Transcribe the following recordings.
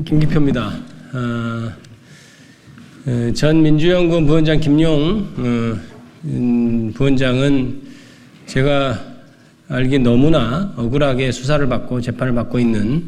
김기표입니다. 전 민주연구원 부원장 김용 부원장은 제가 알기 너무나 억울하게 수사를 받고 재판을 받고 있는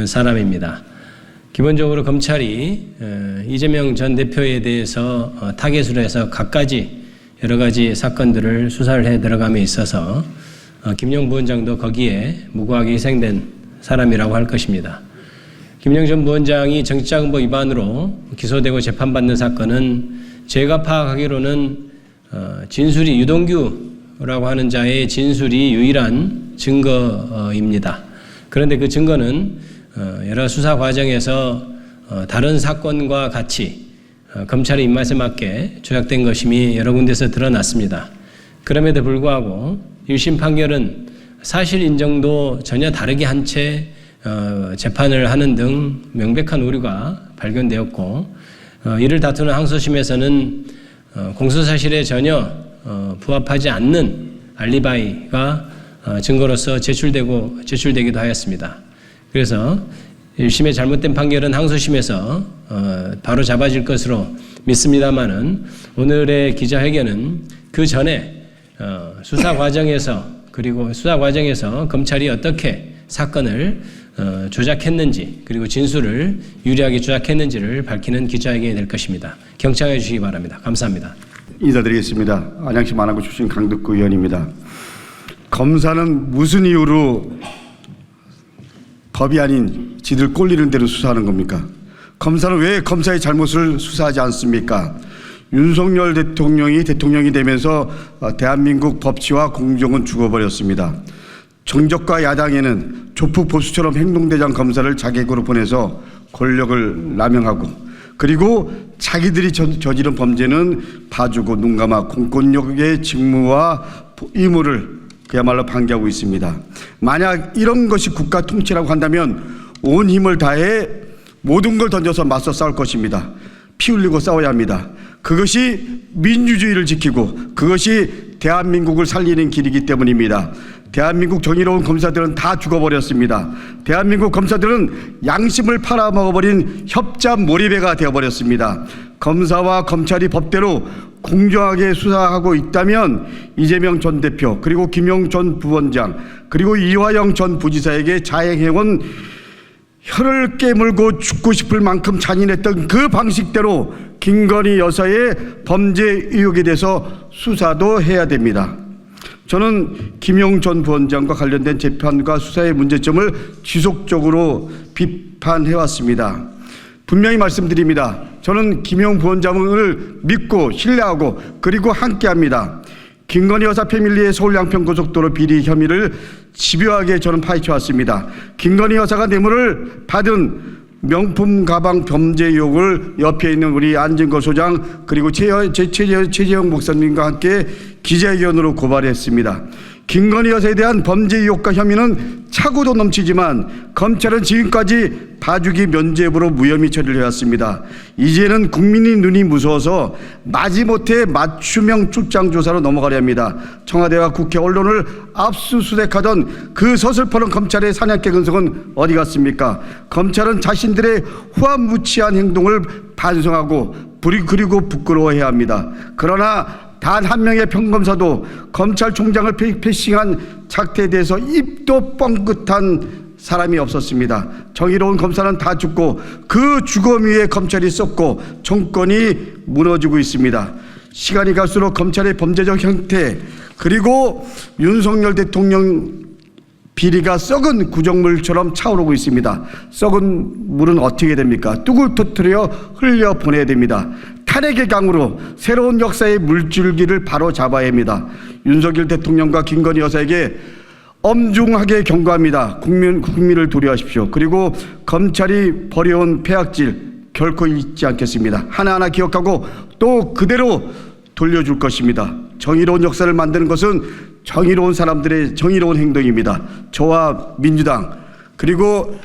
사람입니다. 기본적으로 검찰이 이재명 전 대표에 대해서 타겟으로 해서 갖가지 여러 가지 사건들을 수사를 해 들어감에 있어서 김용 부원장도 거기에 무고하게 희생된 사람이라고 할 것입니다. 김용 전 부원장이 정치자금법 위반으로 기소되고 재판받는 사건은 제가 파악하기로는 진술이 유동규라고 하는 자의 진술이 유일한 증거입니다. 그런데 그 증거는 여러 수사 과정에서 다른 사건과 같이 검찰의 입맛에 맞게 조작된 것임이 여러 군데서 드러났습니다. 그럼에도 불구하고 1심 판결은 사실 인정도 전혀 다르게 한 채 재판을 하는 등 명백한 오류가 발견되었고, 이를 다투는 항소심에서는 공소사실에 전혀 부합하지 않는 알리바이가 증거로서 제출되기도 하였습니다. 그래서 1심의 잘못된 판결은 항소심에서 바로 잡아질 것으로 믿습니다마는 오늘의 기자회견은 그 전에 수사 과정에서 검찰이 어떻게 사건을 조작했는지, 그리고 진술을 유리하게 조작했는지를 밝히는 기자회견이 될 것입니다. 경청해 주시기 바랍니다. 감사합니다. 인사드리겠습니다. 안양시 만화구 출신 강덕구 의원입니다. 검사는 무슨 이유로 법이 아닌 지들 꼴리는 대로 수사하는 겁니까? 검사는 왜 검사의 잘못을 수사하지 않습니까? 윤석열 대통령이 되면서 대한민국 법치와 공정은 죽어버렸습니다. 정적과 야당에는 조폭 보수처럼 행동대장 검사를 자객으로 보내서 권력을 남용하고, 그리고 자기들이 저지른 범죄는 봐주고 눈 감아 공권력의 직무와 의무를 그야말로 방기하고 있습니다. 만약 이런 것이 국가 통치라고 한다면 온 힘을 다해 모든 걸 던져서 맞서 싸울 것입니다. 피 흘리고 싸워야 합니다. 그것이 민주주의를 지키고 그것이 대한민국을 살리는 길이기 때문입니다. 대한민국 정의로운 검사들은 다 죽어버렸습니다. 대한민국 검사들은 양심을 팔아먹어버린 협잡몰이배가 되어버렸습니다. 검사와 검찰이 법대로 공정하게 수사하고 있다면 이재명 전 대표, 그리고 김용 전 부원장, 그리고 이화영 전 부지사에게 자행해온 혀를 깨물고 죽고 싶을 만큼 잔인했던 그 방식대로 김건희 여사의 범죄 의혹에 대해서 수사도 해야 됩니다. 저는 김용 전 부원장과 관련된 재판과 수사의 문제점을 지속적으로 비판해왔습니다. 분명히 말씀드립니다. 저는 김용 부원장을 믿고 신뢰하고 그리고 함께합니다. 김건희 여사 패밀리의 서울 양평고속도로 비리 혐의를 집요하게 저는 파헤쳐왔습니다. 김건희 여사가 뇌물을 받은 명품 가방 범죄 의혹을 옆에 있는 우리 안진거 소장, 그리고 최재형 목사님과 함께 기자회견으로 고발했습니다. 김건희 여사에 대한 범죄 의혹과 혐의는 차고도 넘치지만 검찰은 지금까지 봐주기 면죄부로 무혐의 처리를 해왔습니다. 이제는 국민의 눈이 무서워서 마지못해 맞춤형 출장 조사로 넘어가려 합니다. 청와대와 국회, 언론을 압수수색하던 그 서슬퍼런 검찰의 사냥개 근성은 어디 갔습니까? 검찰은 자신들의 후한무치한 행동을 반성하고 그리고 부끄러워해야 합니다. 그러나 단 한 명의 평검사도 검찰총장을 패싱한 작태에 대해서 입도 뻥끗한 사람이 없었습니다. 정의로운 검사는 다 죽고 그 죽음 위에 검찰이 썩고 정권이 무너지고 있습니다. 시간이 갈수록 검찰의 범죄적 형태, 그리고 윤석열 대통령 비리가 썩은 구정물처럼 차오르고 있습니다. 썩은 물은 어떻게 됩니까? 뚝을 터뜨려 흘려보내야 됩니다. 탄핵의 강으로 새로운 역사의 물줄기를 바로 잡아야 합니다. 윤석열 대통령과 김건희 여사에게 엄중하게 경고합니다. 국민을 두려워하십시오. 그리고 검찰이 벌여온 폐악질 결코 잊지 않겠습니다. 하나하나 기억하고 또 그대로 돌려줄 것입니다. 정의로운 역사를 만드는 것은 정의로운 사람들의 정의로운 행동입니다. 저와 민주당, 그리고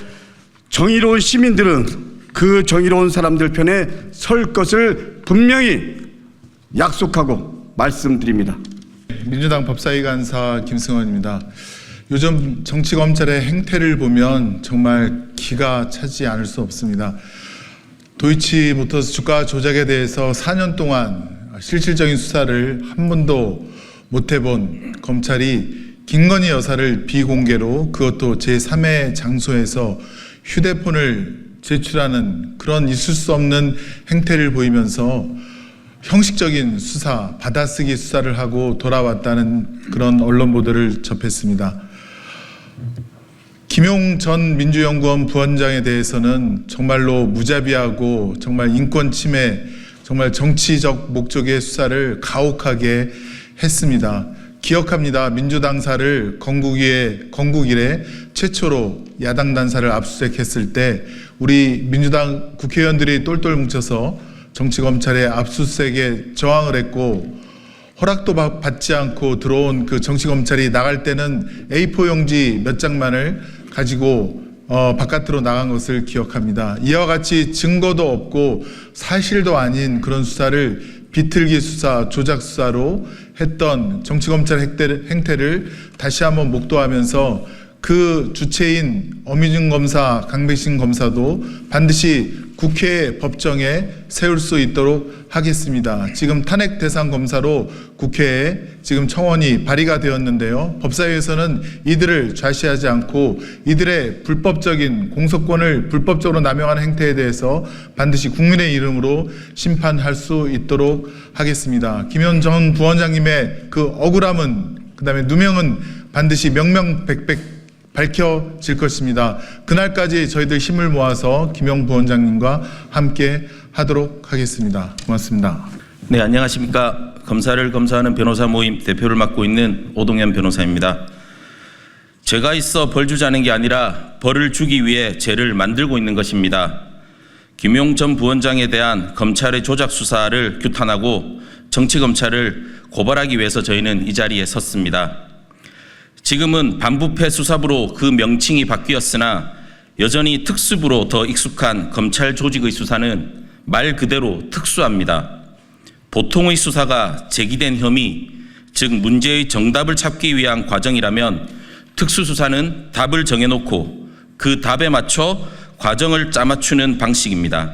정의로운 시민들은 그 정의로운 사람들 편에 설 것을 분명히 약속하고 말씀드립니다. 민주당 법사위 간사 김승원입니다. 요즘 정치검찰의 행태를 보면 정말 기가 차지 않을 수 없습니다. 도이치모터스 주가 조작에 대해서 4년 동안 실질적인 수사를 한 번도 못 해본 검찰이 김건희 여사를 비공개로, 그것도 제3의 장소에서 휴대폰을 제출하는 그런 있을 수 없는 행태를 보이면서 형식적인 수사, 받아쓰기 수사를 하고 돌아왔다는 그런 언론 보도를 접했습니다. 김용 전 민주연구원 부원장에 대해서는 정말로 무자비하고 정말 인권 침해, 정말 정치적 목적의 수사를 가혹하게 했습니다. 기억합니다. 민주당사를 건국 이래 최초로 야당 단사를 압수수색했을 때 우리 민주당 국회의원들이 똘똘 뭉쳐서 정치검찰의 압수수색에 저항을 했고, 허락도 받지 않고 들어온 그 정치검찰이 나갈 때는 A4 용지 몇 장만을 가지고 바깥으로 나간 것을 기억합니다. 이와 같이 증거도 없고 사실도 아닌 그런 수사를 비틀기 수사, 조작 수사로 했던 정치검찰 행태를 다시 한번 목도하면서 그 주체인 어미준 검사, 강백신 검사도 반드시 국회 법정에 세울 수 있도록 하겠습니다. 지금 탄핵 대상 검사로 국회에 지금 청원이 발의가 되었는데요. 법사위에서는 이들을 좌시하지 않고 이들의 불법적인 공소권을 불법적으로 남용하는 행태에 대해서 반드시 국민의 이름으로 심판할 수 있도록 하겠습니다. 김용 전 부원장님의 그 억울함은, 그다음에 누명은 반드시 명명백백 밝혀질 것입니다. 그날까지 저희들 힘을 모아서 김용 부원장님과 함께 하도록 하겠습니다. 고맙습니다. 네, 안녕하십니까. 검사를 검사하는 변호사 모임 대표를 맡고 있는 오동현 변호사입니다. 죄가 있어 벌 주자는 게 아니라 벌을 주기 위해 죄를 만들고 있는 것입니다. 김용 전 부원장에 대한 검찰의 조작 수사를 규탄하고 정치검찰을 고발하기 위해서 저희는 이 자리에 섰습니다. 지금은 반부패 수사부로 그 명칭이 바뀌었으나 여전히 특수부로 더 익숙한 검찰 조직의 수사는 말 그대로 특수합니다. 보통의 수사가 제기된 혐의, 즉 문제의 정답을 찾기 위한 과정이라면 특수수사는 답을 정해놓고 그 답에 맞춰 과정을 짜맞추는 방식입니다.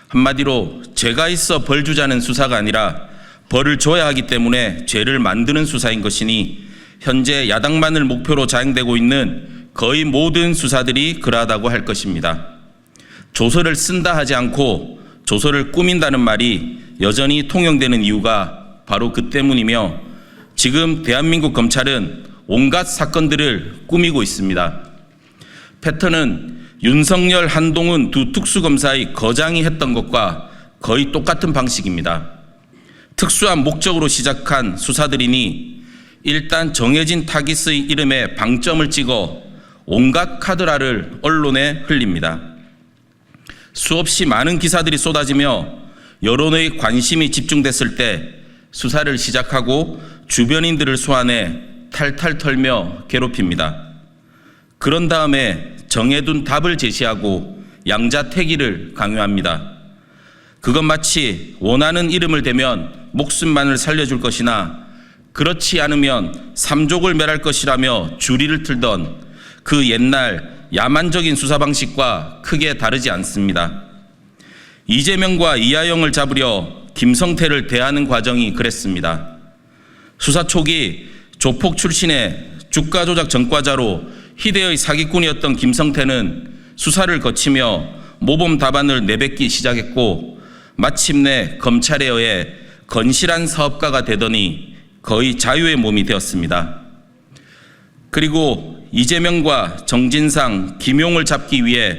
한마디로 죄가 있어 벌 주자는 수사가 아니라 벌을 줘야 하기 때문에 죄를 만드는 수사인 것이니 현재 야당만을 목표로 자행되고 있는 거의 모든 수사들이 그러하다고 할 것입니다. 조서를 쓴다 하지 않고 조서를 꾸민다는 말이 여전히 통용되는 이유가 바로 그 때문이며, 지금 대한민국 검찰은 온갖 사건들을 꾸미고 있습니다. 패턴은 윤석열, 한동훈 두 특수검사의 거장이 했던 것과 거의 똑같은 방식입니다. 특수한 목적으로 시작한 수사들이니 일단 정해진 타깃의 이름에 방점을 찍어 온갖 카드라를 언론에 흘립니다. 수없이 많은 기사들이 쏟아지며 여론의 관심이 집중됐을 때 수사를 시작하고 주변인들을 소환해 탈탈 털며 괴롭힙니다. 그런 다음에 정해둔 답을 제시하고 양자택일을 강요합니다. 그건 마치 원하는 이름을 대면 목숨만을 살려줄 것이나 그렇지 않으면 삼족을 멸할 것이라며 주리를 틀던 그 옛날 야만적인 수사 방식과 크게 다르지 않습니다. 이재명과 이하영을 잡으려 김성태를 대하는 과정이 그랬습니다. 수사 초기 조폭 출신의 주가 조작 전과자로 희대의 사기꾼이었던 김성태는 수사를 거치며 모범 답안을 내뱉기 시작했고, 마침내 검찰에 의해 건실한 사업가가 되더니 거의 자유의 몸이 되었습니다. 그리고 이재명과 정진상, 김용을 잡기 위해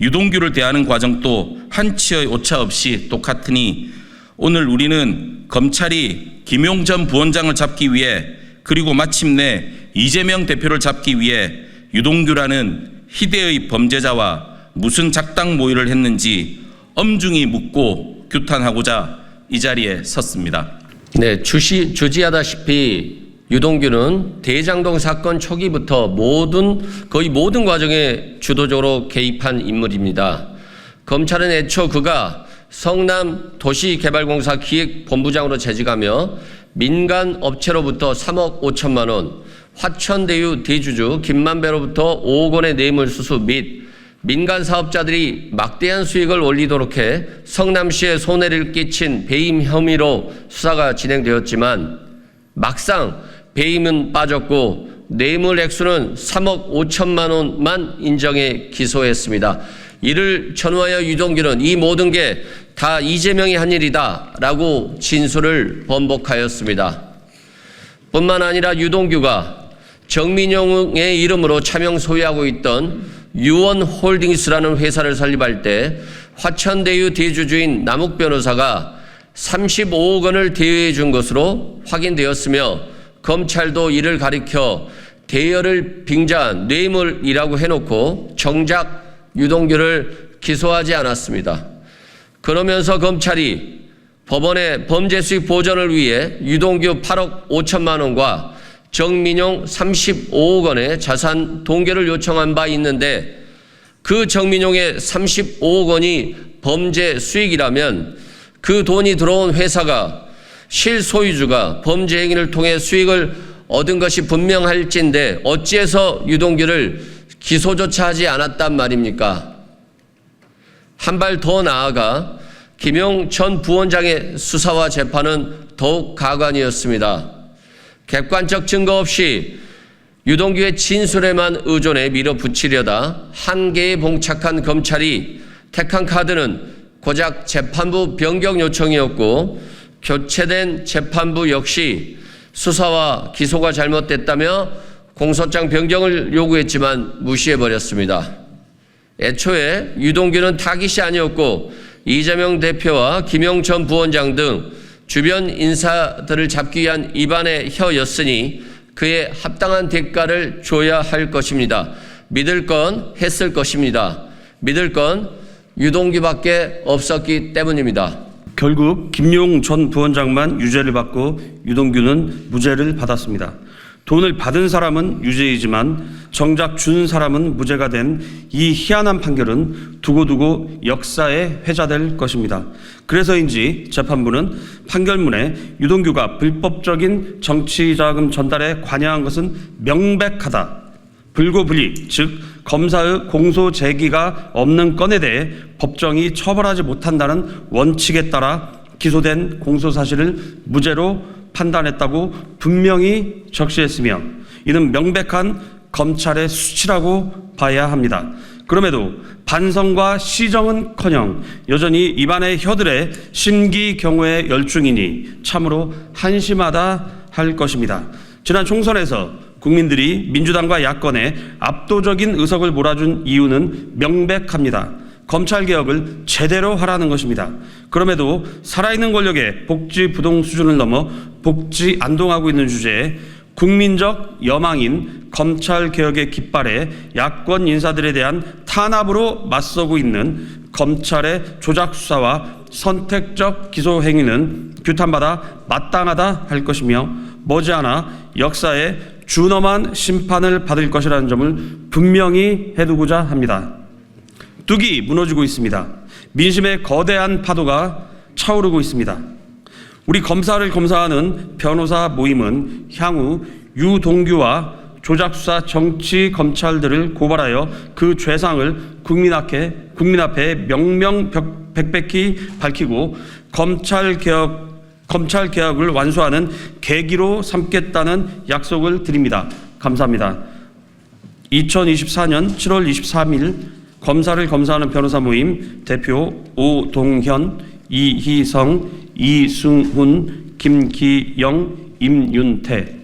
유동규를 대하는 과정도 한치의 오차 없이 똑같으니 오늘 우리는 검찰이 김용 전 부원장을 잡기 위해, 그리고 마침내 이재명 대표를 잡기 위해 유동규라는 희대의 범죄자와 무슨 작당 모의를 했는지 엄중히 묻고 규탄하고자 이 자리에 섰습니다. 네, 주지하다시피 유동규는 대장동 사건 초기부터 거의 모든 과정에 주도적으로 개입한 인물입니다. 검찰은 애초 그가 성남 도시개발공사 기획본부장으로 재직하며 민간 업체로부터 3억 5천만 원, 화천대유 대주주 김만배로부터 5억 원의 뇌물수수 및 민간 사업자들이 막대한 수익을 올리도록 해 성남시에 손해를 끼친 배임 혐의로 수사가 진행되었지만 막상 배임은 빠졌고 뇌물 액수는 3억 5천만 원만 인정해 기소했습니다. 이를 전후하여 유동규는 이 모든 게 다 이재명이 한 일이다 라고 진술을 번복하였습니다. 뿐만 아니라 유동규가 정민용의 이름으로 차명 소유하고 있던 유원홀딩스라는 회사를 설립할 때 화천대유 대주주인 남욱 변호사가 35억 원을 대여해 준 것으로 확인되었으며 검찰도 이를 가리켜 대여를 빙자한 뇌물이라고 해놓고 정작 유동규를 기소하지 않았습니다. 그러면서 검찰이 법원의 범죄 수익 보전을 위해 유동규 8억 5천만 원과 정민용 35억 원의 자산 동결을 요청한 바 있는데 그 정민용의 35억 원이 범죄 수익이라면 그 돈이 들어온 회사가 실소유주가 범죄 행위를 통해 수익을 얻은 것이 분명할진데 어찌해서 유동규를 기소조차 하지 않았단 말입니까? 한 발 더 나아가 김용 전 부원장의 수사와 재판은 더욱 가관이었습니다. 객관적 증거 없이 유동규의 진술에만 의존해 밀어붙이려다 한계에 봉착한 검찰이 택한 카드는 고작 재판부 변경 요청이었고 교체된 재판부 역시 수사와 기소가 잘못됐다며 공소장 변경을 요구했지만 무시해버렸습니다. 애초에 유동규는 타깃이 아니었고 이재명 대표와 김용 전 부원장 등 주변 인사들을 잡기 위한 입안의 혀였으니 그에 합당한 대가를 줘야 할 것입니다. 믿을 건 했을 것입니다. 믿을 건 유동규밖에 없었기 때문입니다. 결국 김용 전 부원장만 유죄를 받고 유동규는 무죄를 받았습니다. 돈을 받은 사람은 유죄이지만 정작 준 사람은 무죄가 된 이 희한한 판결은 두고두고 역사에 회자될 것입니다. 그래서인지 재판부는 판결문에 유동규가 불법적인 정치자금 전달에 관여한 것은 명백하다. 불고불이, 즉 검사의 공소 제기가 없는 건에 대해 법정이 처벌하지 못한다는 원칙에 따라 기소된 공소사실을 무죄로 판단했다고 분명히 적시했으며 이는 명백한 검찰의 수치라고 봐야 합니다. 그럼에도 반성과 시정은커녕 여전히 입안의 혀들의 심기경호에 열중이니 참으로 한심하다 할 것입니다. 지난 총선에서 국민들이 민주당과 야권에 압도적인 의석을 몰아준 이유는 명백합니다. 검찰개혁을 제대로 하라는 것입니다. 그럼에도 살아있는 권력의 복지 부동 수준을 넘어 복지 안동하고 있는 주제에 국민적 여망인 검찰개혁의 깃발에 야권 인사들에 대한 탄압으로 맞서고 있는 검찰의 조작수사와 선택적 기소 행위는 규탄받아 마땅하다 할 것이며 머지않아 역사에 준엄한 심판을 받을 것이라는 점을 분명히 해두고자 합니다. 뚝이 무너지고 있습니다. 민심의 거대한 파도가 차오르고 있습니다. 우리 검사를 검사하는 변호사 모임은 향후 유동규와 조작수사 정치 검찰들을 고발하여 그 죄상을 국민 앞에 명명백백히 밝히고 검찰개혁을 완수하는 계기로 삼겠다는 약속을 드립니다. 감사합니다. 2024년 7월 23일 검사를 검사하는 변호사 모임 대표 오동현, 이희성, 이승훈, 김기영, 임윤태